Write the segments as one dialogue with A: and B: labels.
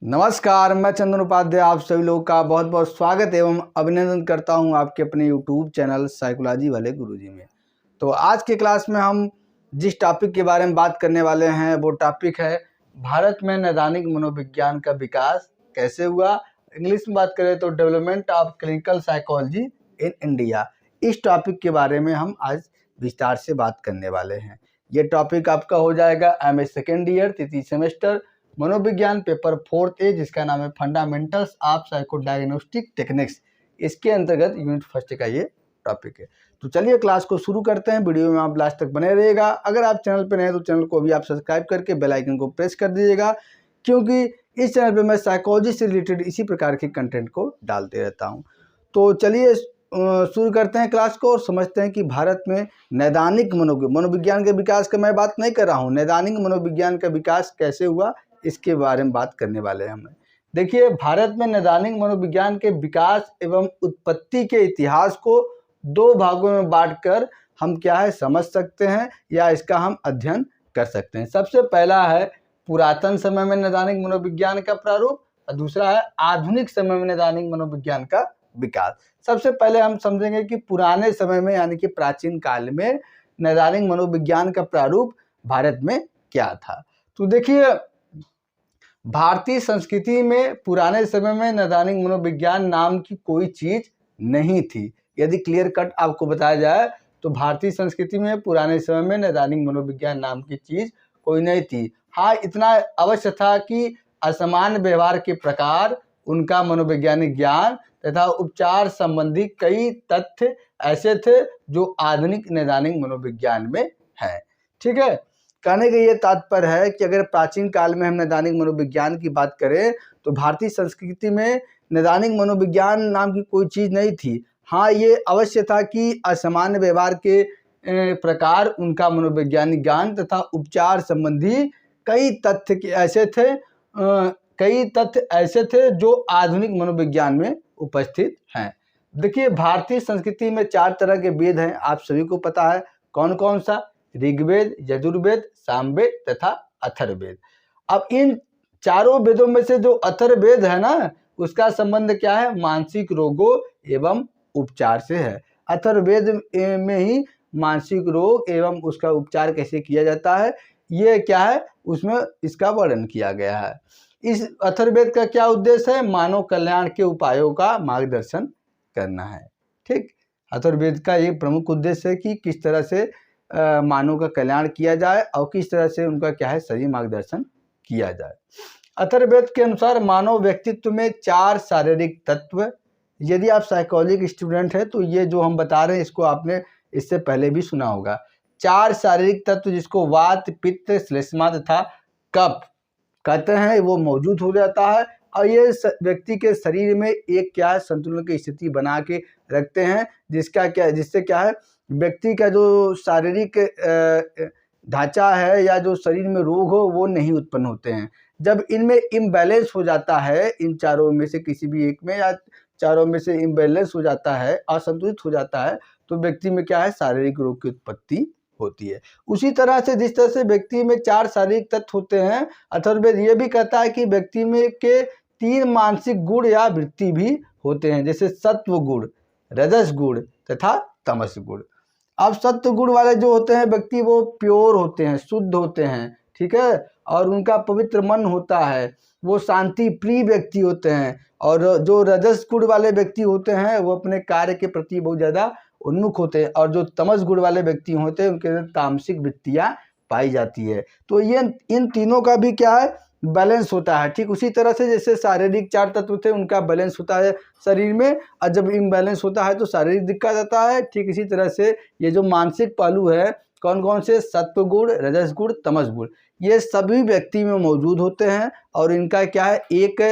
A: नमस्कार, मैं चंदन उपाध्याय आप सभी लोगों का बहुत बहुत स्वागत एवं अभिनंदन करता हूं आपके अपने YouTube चैनल साइकोलॉजी वाले गुरुजी में। तो आज के क्लास में हम जिस टॉपिक के बारे में बात करने वाले हैं वो टॉपिक है भारत में नैदानिक मनोविज्ञान का विकास कैसे हुआ। इंग्लिश में बात करें तो development of clinical psychology in India. इस टॉपिक के बारे में हम आज विस्तार से बात करने वाले हैं। ये टॉपिक आपका हो जाएगा MA सेकेंड ईयर तृतीय सेमेस्टर मनोविज्ञान पेपर 4 ए, जिसका नाम है fundamentals of psycho diagnostic techniques. इसके अंतर्गत यूनिट फर्स्ट का ये टॉपिक है। तो चलिए क्लास को शुरू करते हैं। वीडियो में आप लास्ट तक बने रहिएगा। अगर आप चैनल पर नए हैं तो चैनल को भी आप सब्सक्राइब करके बेल आइकन को प्रेस कर दीजिएगा, क्योंकि इस चैनल पर मैं साइकोलॉजी से रिलेटेड इसी प्रकार के कंटेंट को डालते रहता हूँ। तो चलिए शुरू करते हैं क्लास को और समझते हैं कि भारत में नैदानिक मनोविज्ञान के विकास का मैं बात नहीं कर रहा हूँ। नैदानिक मनोविज्ञान का विकास कैसे हुआ इसके बारे में बात करने वाले हैं हम। देखिए, भारत में नैदानिक मनोविज्ञान के विकास एवं उत्पत्ति के इतिहास को दो भागों में बांटकर हम क्या है समझ सकते हैं या इसका हम अध्ययन कर सकते हैं। सबसे पहला है पुरातन समय में नैदानिक मनोविज्ञान का प्रारूप और दूसरा है आधुनिक समय में नैदानिक मनोविज्ञान का विकास। सबसे पहले हम समझेंगे कि पुराने समय में यानी कि प्राचीन काल में नैदानिक मनोविज्ञान का प्रारूप भारत में क्या था। तो देखिए, भारतीय संस्कृति में पुराने समय में नैदानिक मनोविज्ञान नाम की कोई चीज नहीं थी। यदि क्लियर कट आपको बताया जाए तो भारतीय संस्कृति में पुराने समय में नैदानिक मनोविज्ञान नाम की चीज कोई नहीं थी। हाँ, इतना अवश्य था कि असमान व्यवहार के प्रकार, उनका मनोवैज्ञानिक ज्ञान तथा उपचार संबंधी कई तथ्य ऐसे थे जो आधुनिक नैदानिक मनोविज्ञान में हैं। ठीक है, कहने का ये तात्पर्य है कि अगर प्राचीन काल में हम नैदानिक मनोविज्ञान की बात करें तो भारतीय संस्कृति में नैदानिक मनोविज्ञान नाम की कोई चीज़ नहीं थी। हाँ, ये अवश्य था कि असामान्य व्यवहार के प्रकार, उनका मनोवैज्ञानिक ज्ञान तथा उपचार संबंधी कई तथ्य ऐसे थे जो आधुनिक मनोविज्ञान में उपस्थित हैं। देखिए, भारतीय संस्कृति में 4 तरह के वेद हैं, आप सभी को पता है। कौन कौन सा? ऋग्वेद, यजुर्वेद, सामवेद तथा अथर्ववेद। अब इन चारों वेदों में से जो अथर्ववेद है ना, उसका संबंध क्या है? मानसिक रोगों एवं उपचार से है। अथर्ववेद में ही मानसिक रोग एवं उसका उपचार कैसे किया जाता है ये क्या है, उसमें इसका वर्णन किया गया है। इस अथर्ववेद का क्या उद्देश्य है? मानव कल्याण के उपायों का मार्गदर्शन करना है। ठीक, अथर्ववेद का ये प्रमुख उद्देश्य है कि किस तरह से मानव का कल्याण किया जाए और किस तरह से उनका क्या है सही मार्गदर्शन किया जाए। अथर्ववेद के अनुसार मानव व्यक्तित्व में 4 शारीरिक तत्व। यदि आप साइकोलॉजी के स्टूडेंट हैं तो ये जो हम बता रहे हैं इसको आपने इससे पहले भी सुना होगा। 4 शारीरिक तत्व जिसको वात, पित्त, श्लेष्मा तथा कफ कहते हैं, वो मौजूद हो जाता है और ये व्यक्ति के शरीर में एक क्या है संतुलन की स्थिति बना के रखते हैं, जिससे क्या है व्यक्ति का जो शारीरिक ढांचा है या जो शरीर में रोग हो वो नहीं उत्पन्न होते हैं। जब इनमें इम्बैलेंस हो जाता है, इन चारों में से किसी भी एक में या चारों में से इम्बैलेंस हो जाता है, असंतुलित हो जाता है, तो व्यक्ति में क्या है शारीरिक रोग की उत्पत्ति होती है। उसी तरह से जिस तरह से व्यक्ति में 4 शारीरिक तत्व होते हैं, अथर्ववेद ये भी कहता है कि व्यक्ति में के 3 मानसिक गुण या वृत्ति भी होते हैं, जैसे सत्व गुण, रजस गुण तथा तमस गुण। अब सत्व गुण वाले जो होते हैं व्यक्ति वो प्योर होते हैं, शुद्ध होते हैं, ठीक है, और उनका पवित्र मन होता है, वो शांति प्रिय व्यक्ति होते हैं। और जो रजस गुण वाले व्यक्ति होते हैं वो अपने कार्य के प्रति बहुत ज़्यादा उन्मुख होते हैं, और जो तमस गुण वाले व्यक्ति होते हैं उनके अंदर तामसिक वृत्तियाँ पाई जाती है। तो ये इन तीनों का भी क्या है बैलेंस होता है। ठीक उसी तरह से जैसे शारीरिक 4 तत्व थे उनका बैलेंस होता है शरीर में, और जब इम्बैलेंस होता है तो शारीरिक दिक्कत आता है। ठीक इसी तरह से ये जो मानसिक पहलू है, कौन कौन से? सत्व गुण, रजस गुण, तमस गुण, ये सभी व्यक्ति में मौजूद होते हैं और इनका क्या है एक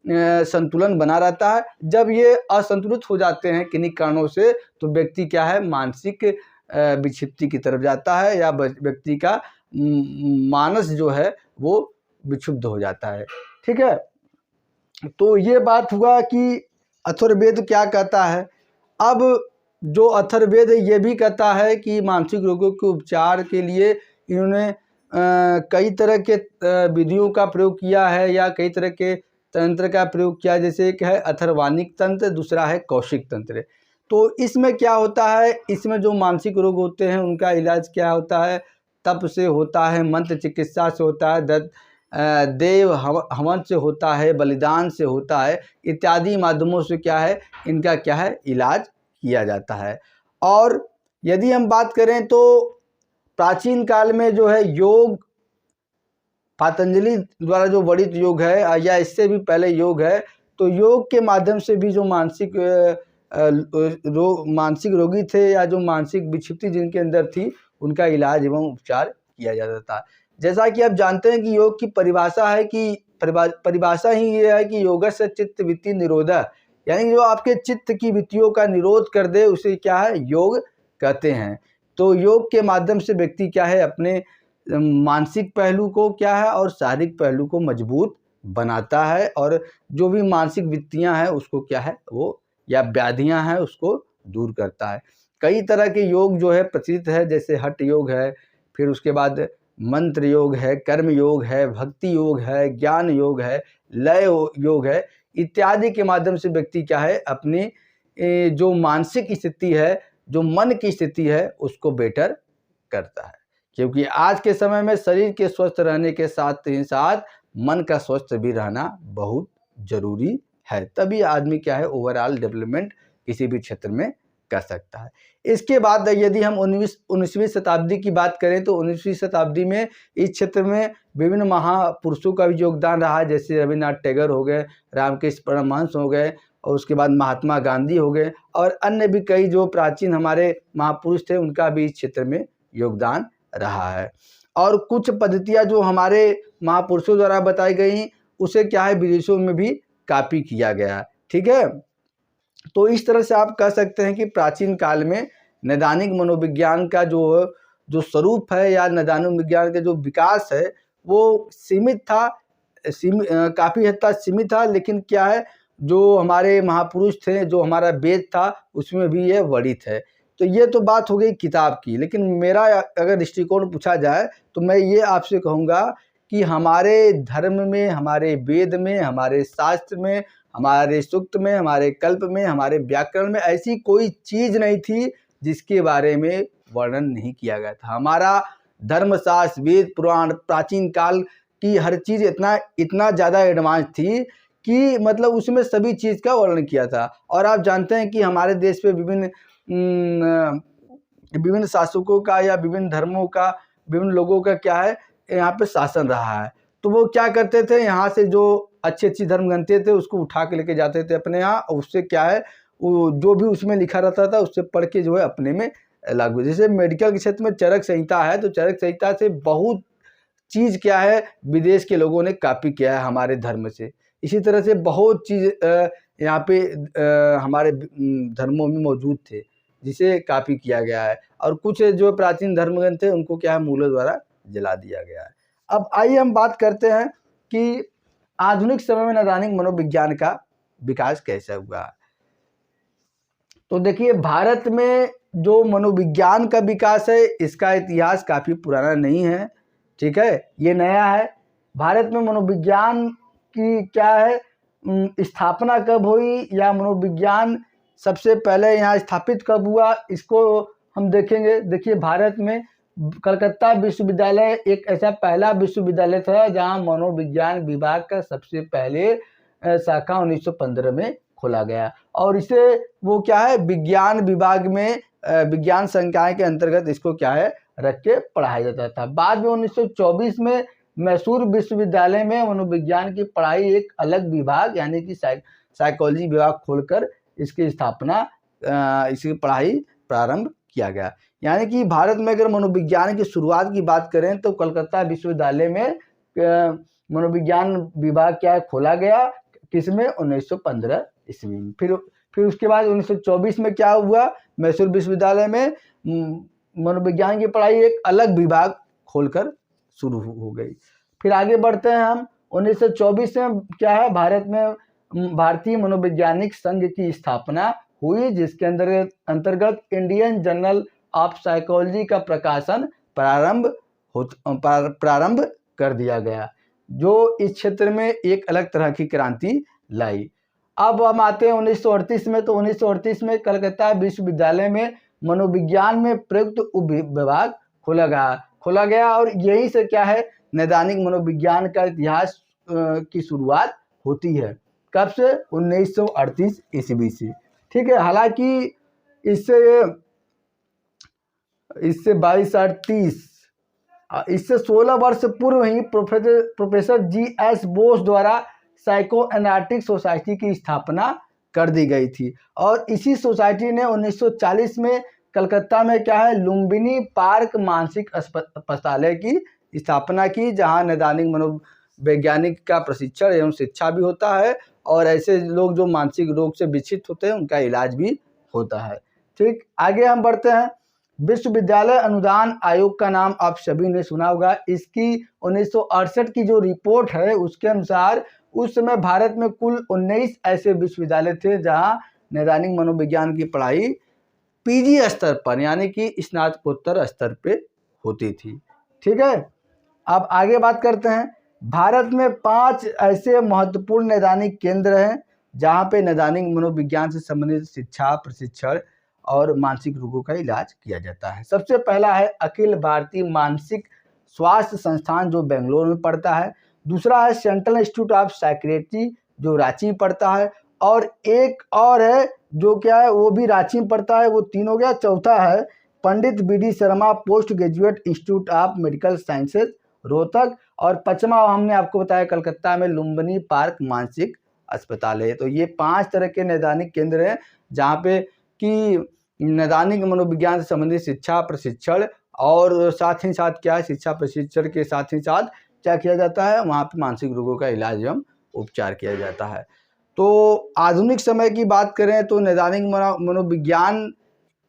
A: संतुलन बना रहता है। जब ये असंतुलित हो जाते हैं किन्हीं कारणों से तो व्यक्ति क्या है मानसिक विक्षिप्ति की तरफ जाता है, या व्यक्ति का मानस जो है वो विक्षुब्ध हो जाता है। ठीक है, तो ये बात हुआ कि अथर्ववेद क्या कहता है। अब जो अथर्ववेद है ये भी कहता है कि मानसिक रोगों के उपचार के लिए इन्होंने कई तरह के विधियों का प्रयोग किया है या कई तरह के तंत्र का प्रयोग किया, जैसे एक है अथर्वाणिक तंत्र, दूसरा है कौशिक तंत्र। तो इसमें क्या होता है, इसमें जो मानसिक रोग होते हैं उनका इलाज क्या होता है, तप से होता है, मंत्र चिकित्सा से होता है, देव हवन से होता है, बलिदान से होता है, इत्यादि माध्यमों से क्या है, इनका क्या है, इलाज किया जाता है। और यदि हम बात करें तो प्राचीन काल में जो है योग, पतंजलि द्वारा जो वर्णित योग है या इससे भी पहले योग है, तो योग के माध्यम से भी जो मानसिक रोगी थे या जो मानसिक विक्षिप्ति जिनके अंदर थी, उनका इलाज एवं उपचार किया जाता था। जैसा कि आप जानते हैं कि योग की परिभाषा है कि परिभाषा ही ये है कि योगस्य चित्त वृत्ति निरोधः, यानी जो आपके चित्त की वृत्तियों का निरोध कर दे उसे क्या है, योग कहते हैं। तो योग के माध्यम से व्यक्ति क्या है, अपने मानसिक पहलू को क्या है और शारीरिक पहलू को मजबूत बनाता है, और जो भी मानसिक वृत्तियां हैं उसको क्या है, वो या व्याधियां हैं उसको दूर करता है। कई तरह के योग जो है प्रचलित है, जैसे हठ योग है, फिर उसके बाद मंत्र योग है, कर्म योग है, भक्ति योग है, ज्ञान योग है, लय योग है, इत्यादि के माध्यम से व्यक्ति क्या है, अपनी जो मानसिक स्थिति है, जो मन की स्थिति है, उसको बेटर करता है। क्योंकि आज के समय में शरीर के स्वस्थ रहने के साथ ही साथ मन का स्वस्थ भी रहना बहुत जरूरी है, तभी आदमी क्या है, ओवरऑल डेवलपमेंट किसी भी क्षेत्र में कर सकता है। इसके बाद यदि हम 19वीं शताब्दी की बात करें तो 19वीं शताब्दी में इस क्षेत्र में विभिन्न महापुरुषों का भी योगदान रहा, जैसे रविन्द्रनाथ टैगोर हो गए, रामकृष्ण परमहंस हो गए, और उसके बाद महात्मा गांधी हो गए, और अन्य भी कई जो प्राचीन हमारे महापुरुष थे उनका भी इस क्षेत्र में योगदान रहा है। और कुछ पद्धतियाँ जो हमारे महापुरुषों द्वारा बताई गई उसे क्या है, विदेशों में भी कॉपी किया गया। ठीक है, तो इस तरह से आप कह सकते हैं कि प्राचीन काल में नैदानिक मनोविज्ञान का जो स्वरूप है या नैदानिक विज्ञान का जो विकास है वो सीमित था, काफ़ी हद तक सीमित था, लेकिन क्या है, जो हमारे महापुरुष थे, जो हमारा वेद था, उसमें भी ये वर्णित है। तो ये तो बात हो गई किताब की, लेकिन मेरा अगर दृष्टिकोण पूछा जाए तो मैं ये आपसे कहूँगा कि हमारे धर्म में, हमारे वेद में, हमारे शास्त्र में, हमारे सूक्त में, हमारे कल्प में, हमारे व्याकरण में ऐसी कोई चीज़ नहीं थी जिसके बारे में वर्णन नहीं किया गया था। हमारा धर्मशास्त्र, वेद, पुराण, प्राचीन काल की हर चीज़ इतना ज़्यादा एडवांस थी कि मतलब उसमें सभी चीज़ का वर्णन किया था। और आप जानते हैं कि हमारे देश पे विभिन्न शासकों का या विभिन्न धर्मों का, विभिन्न लोगों का क्या है, यहाँ पे शासन रहा है। तो वो क्या करते थे, यहाँ से जो अच्छी धर्म ग्रंथें थे उसको उठा के लेके जाते थे अपने यहाँ, और उससे क्या है, वो जो भी उसमें लिखा रहता था उससे पढ़ के जो है अपने में लागू। जैसे मेडिकल के क्षेत्र में चरक संहिता है, तो चरक संहिता से बहुत चीज़ क्या है, विदेश के लोगों ने कॉपी किया है हमारे धर्म से। इसी तरह से बहुत चीज़ यहाँ पे हमारे धर्मों में मौजूद थे जिसे कॉपी किया गया है, और कुछ जो प्राचीन धर्म ग्रंथ थे उनको क्या है, मूलों द्वारा जला दिया गया है। अब आइए हम बात करते हैं कि आधुनिक समय में नैदानिक मनोविज्ञान का विकास कैसे हुआ। तो देखिए, भारत में जो मनोविज्ञान का विकास है इसका इतिहास काफ़ी पुराना नहीं है। ठीक है, ये नया है। भारत में मनोविज्ञान की क्या है, स्थापना कब हुई या मनोविज्ञान सबसे पहले यहाँ स्थापित कब हुआ, इसको हम देखेंगे। देखिए, भारत में कलकत्ता विश्वविद्यालय एक ऐसा पहला विश्वविद्यालय था जहाँ मनोविज्ञान विभाग का सबसे पहले शाखा 1915 में खोला गया, और इसे वो क्या है, विज्ञान विभाग में विज्ञान संकाय के अंतर्गत इसको क्या है, रख के पढ़ाया जाता था। बाद में 1924 में मैसूर विश्वविद्यालय में मनोविज्ञान की पढ़ाई एक अलग विभाग यानी कि साइकोलॉजी विभाग खोलकर इसकी स्थापना, इसकी पढ़ाई प्रारंभ किया गया। यानी कि भारत में अगर मनोविज्ञान की शुरुआत की बात करें तो कलकत्ता विश्वविद्यालय में मनोविज्ञान विभाग क्या खोला गया, किसमें, 1915 ईस्वी में। फिर उसके बाद 1924 में क्या हुआ, मैसूर विश्वविद्यालय में मनोविज्ञान की पढ़ाई एक अलग विभाग खोलकर शुरू हो गई। फिर आगे बढ़ते हैं हम। 1924 में क्या है, भारत में भारतीय मनोवैज्ञानिक संघ की स्थापना हुई, जिसके अंतर्गत इंडियन जर्नल ऑफ साइकोलॉजी का प्रकाशन प्रारंभ कर दिया गया। जो इस क्षेत्र में एक अलग तरह की क्रांति लाई। अब हम आते हैं 1938 में। तो 1938 में कलकत्ता विश्वविद्यालय में मनोविज्ञान में प्रयुक्त उप विभाग खोला गया और यही से क्या है, नैदानिक मनोविज्ञान का इतिहास की शुरुआत होती है। कब से? 1938 ईस्वी से। ठीक है। हालांकि इससे 16 वर्ष पूर्व ही प्रोफेसर जी.एस. बोस द्वारा साइकोएनालिटिक सोसाइटी की स्थापना कर दी गई थी और इसी सोसाइटी ने 1940 में कलकत्ता में क्या है, लुम्बिनी पार्क मानसिक अस्पताल की स्थापना की, जहां नैदानिक मनोवैज्ञानिक का प्रशिक्षण एवं शिक्षा भी होता है और ऐसे लोग जो मानसिक रोग से विक्षिप्त होते हैं उनका इलाज भी होता है। ठीक, आगे हम बढ़ते हैं। विश्वविद्यालय अनुदान आयोग का नाम आप सभी ने सुना होगा। इसकी 1968 की जो रिपोर्ट है उसके अनुसार उस समय भारत में कुल 19 ऐसे विश्वविद्यालय थे जहां नैदानिक मनोविज्ञान की पढ़ाई पीजी स्तर पर यानी कि स्नातकोत्तर स्तर पे होती थी। ठीक है। अब आगे बात करते हैं। भारत में 5 ऐसे महत्वपूर्ण नैदानिक केंद्र हैं जहां पे नैदानिक मनोविज्ञान से संबंधित शिक्षा, प्रशिक्षण और मानसिक रोगों का इलाज किया जाता है। सबसे पहला है अखिल भारतीय मानसिक स्वास्थ्य संस्थान जो बेंगलोर में पड़ता है। दूसरा है सेंट्रल इंस्टीट्यूट ऑफ साइकियाट्री जो रांची में पड़ता है और एक और है जो क्या है वो भी रांची में पड़ता है। वो 3 हो गया। चौथा है Pandit B D. Sharma post graduate institute of medical sciences Rohtak और 5वां हमने आपको बताया कलकत्ता में लुम्बिनी पार्क मानसिक अस्पताल है। तो ये 5 तरह के नैदानिक केंद्र हैं जहाँ पे कि नैदानिक मनोविज्ञान से संबंधित शिक्षा, प्रशिक्षण और साथ ही साथ क्या है, शिक्षा प्रशिक्षण के साथ ही साथ क्या किया जाता है, वहाँ पे मानसिक रोगों का इलाज एवं उपचार किया जाता है। तो आधुनिक समय की बात करें तो नैदानिक मनोविज्ञान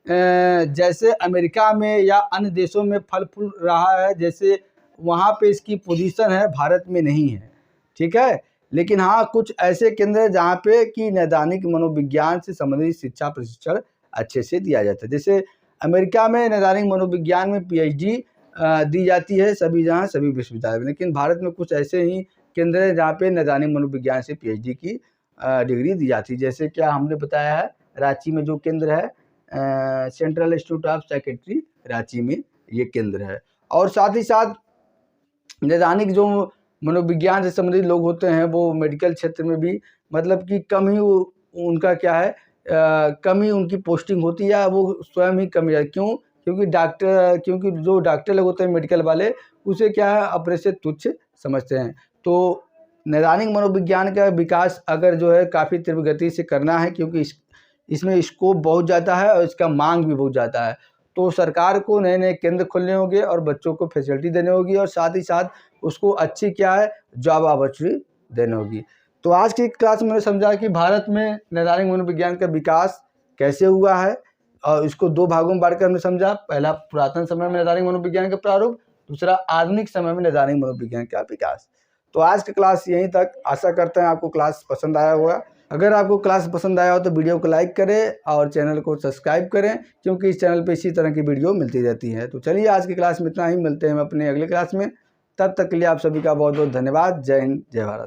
A: जैसे अमेरिका में या अन्य देशों में फल फूल रहा है, जैसे वहाँ पे इसकी पोजीशन है, भारत में नहीं है। ठीक है। लेकिन हाँ, कुछ ऐसे केंद्र हैं जहाँ पे कि नैदानिक मनोविज्ञान से संबंधित शिक्षा प्रशिक्षण अच्छे से दिया जाता है। जैसे अमेरिका में नैदानिक मनोविज्ञान में पीएचडी दी जाती है सभी विश्वविद्यालय में। लेकिन भारत में कुछ ऐसे ही केंद्र हैं जहाँ पे नैदानिक मनोविज्ञान से पीएचडी की डिग्री दी जाती है। जैसे क्या हमने बताया है, रांची में जो केंद्र है central institute of psychiatry Ranchi में ये केंद्र है। और साथ ही साथ नैदानिक जो मनोविज्ञान से संबंधित लोग होते हैं वो मेडिकल क्षेत्र में भी मतलब कि कम ही उनका क्या है कम ही उनकी पोस्टिंग होती है, वो स्वयं ही कम है। क्यों? क्योंकि जो डॉक्टर लोग होते हैं मेडिकल वाले उसे क्या है अपने से तुच्छ समझते हैं। तो नैदानिक मनोविज्ञान का विकास अगर जो है काफ़ी तीव्र गति से करना है क्योंकि इसमें स्कोप बहुत ज़्यादा है और इसका मांग भी बहुत ज़्यादा है। तो सरकार को नए नए केंद्र खोलने होंगे और बच्चों को फैसिलिटी देनी होगी और साथ ही साथ उसको अच्छी क्या है जॉब अपॉर्चुनिटी देनी होगी। तो आज की क्लास में मैंने समझा कि भारत में नैदानिक मनोविज्ञान का विकास कैसे हुआ है और इसको 2 भागों में बांटकर हमने समझा। पहला पुरातन समय में नैदानिक मनोविज्ञान का प्रारूप, दूसरा आधुनिक समय में नैदानिक मनोविज्ञान का विकास। तो आज की क्लास यहीं तक। आशा करते हैं आपको क्लास पसंद आया होगा। अगर आपको क्लास पसंद आया हो तो वीडियो को लाइक करें और चैनल को सब्सक्राइब करें क्योंकि इस चैनल पे इसी तरह की वीडियो मिलती रहती है। तो चलिए आज की क्लास में इतना ही, मिलते हैं हम अपने अगले क्लास में। तब तक के लिए आप सभी का बहुत बहुत धन्यवाद। जय हिंद, जय भारत।